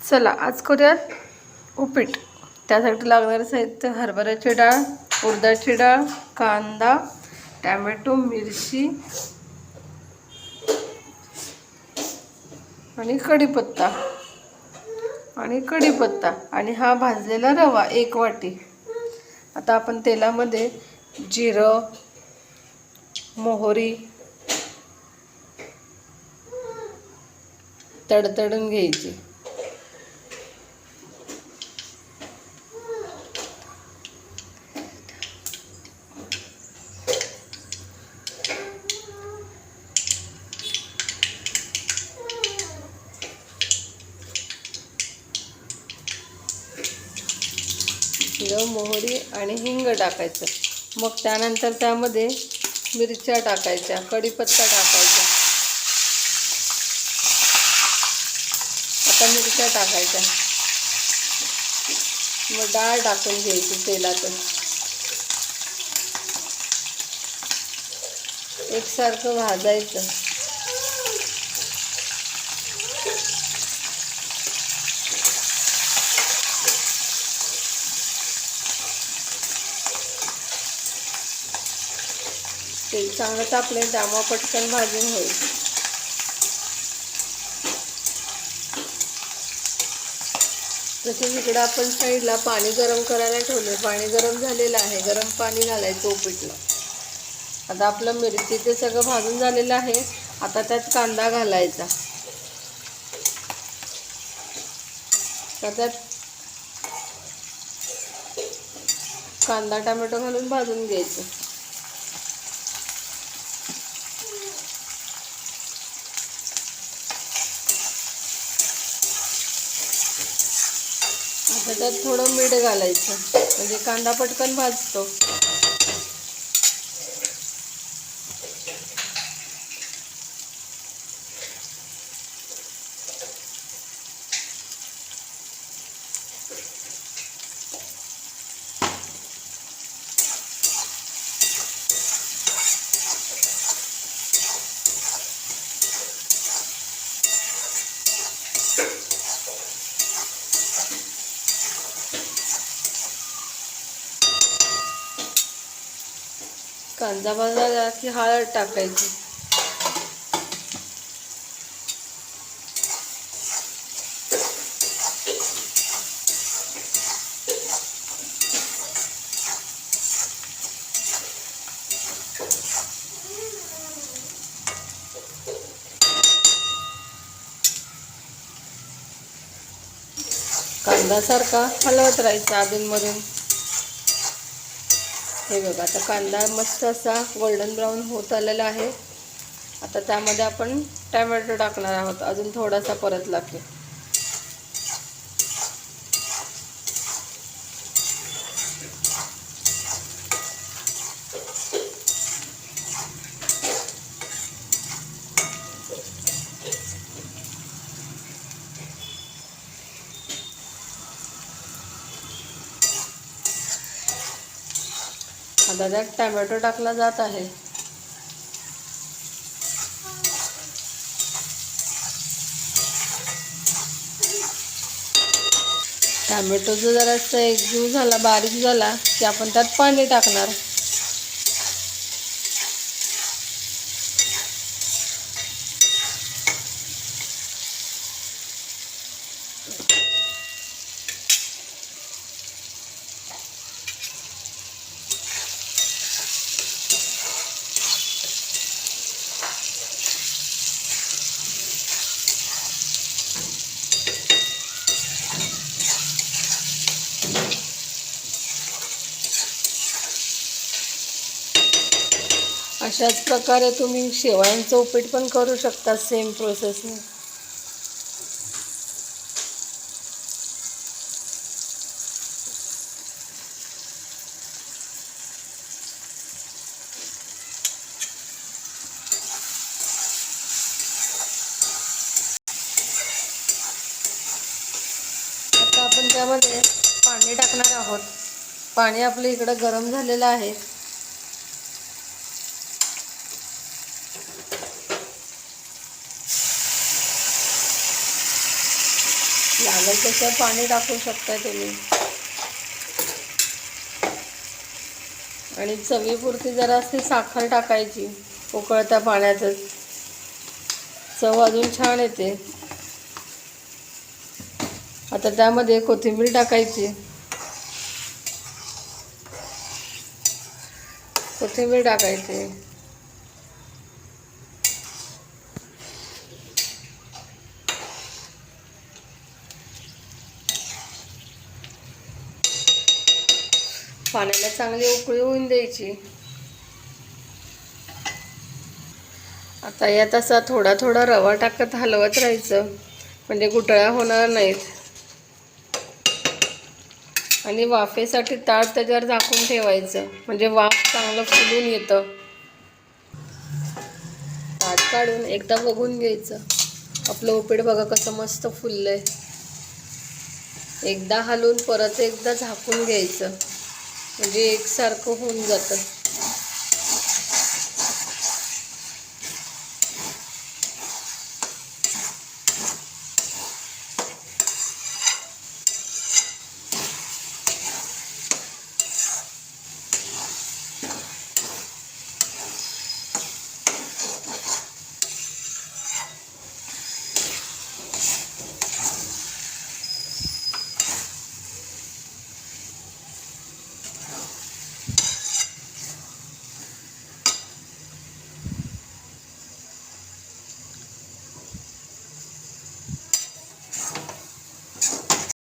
चला आज करूयात उपीट. त्यासाठी लागणारे साहित्य: हरभऱ्याची डाळ, उडदाची डाळ, कांदा, टॅमॅटो, मिरची आणि कढीपत्ता आणि हा भाजलेला रवा 1 वाटी. आता आपण तेलामध्ये जिरं, मोहरी तडतडून घ्यायची. जिरं, मोहरी आणि हिंग टाकायचं. मग त्यानंतर त्यामध्ये मिरच्या टाकायच्या, कढीपत्ता टाकायचा. आता मिरच्या टाकायच्या. मग डाळ टाकून घ्यायची तेलातून. एकसारखं भाजायचं. तेल चांगलं तापले त्यामुळे पटकन भाजून होईल. तसेच इकडं आपण साईडला पाणी गरम करायला ठेवले. पाणी गरम झालेलं आहे. गरम पाणी घालायचं उपीटला. आता आपलं मिरची ते सगळं भाजून झालेलं आहे. आता त्यात कांदा घालायचा. त्यात कांदा टोमॅटो घालून भाजून घ्यायचं. आता त्यात थोडं मीठ घालायचं म्हणजे कांदा पटकन भाजतो. कांदा भाजला की हळद टाकायची. कांदा सारखा हलवत राहायचा अधूनमधून. हे बघा आता कांदा मस्त असा गोल्डन ब्राऊन होत आलेला आहे. आता त्यामध्ये आपण टॅमॅटो टाकणार आहोत. अजून थोडासा परतला की. आता त्यात टॅमॅटो टाकला जात आहे. टॅमॅटो जो जरासा एकजीव झाला, बारीक झाला की आपण त्यात पाणी टाकणार. अशाच प्रकारे तुम्ही शेवयांचं उपीट पण करू शकता सेम प्रोसेसने. आता आपण त्यामध्ये पाणी टाकणार आहोत. पाणी आपलं इकडं गरम झालेलं आहे. लागेल तसं पाणी टाकू शकता तुम्ही. आणि चवीपुरती जरा अशी साखर टाकायची उकळत्या पाण्यातच, चव अजून छान येते. आता त्यामध्ये कोथिंबीर टाकायची. कोथिंबीर टाकायची. पाण्याला चांगली उकळी होऊन द्यायची. आता यात असा थोडा थोडा रवा टाकत हलवत राहायचं, म्हणजे गुठळ्या होणार नाहीत. आणि वाफेसाठी ताट त्याच्यावर झाकून ठेवायचं, म्हणजे वाफ चांगलं फुलून येतं. ताट काढून एकदा बघून घ्यायचं. आपलं उपीट बघा कसं मस्त फुललंय. एकदा हलवून परत एकदा झाकून घ्यायचं, म्हणजे एकसारखं होऊन जातं.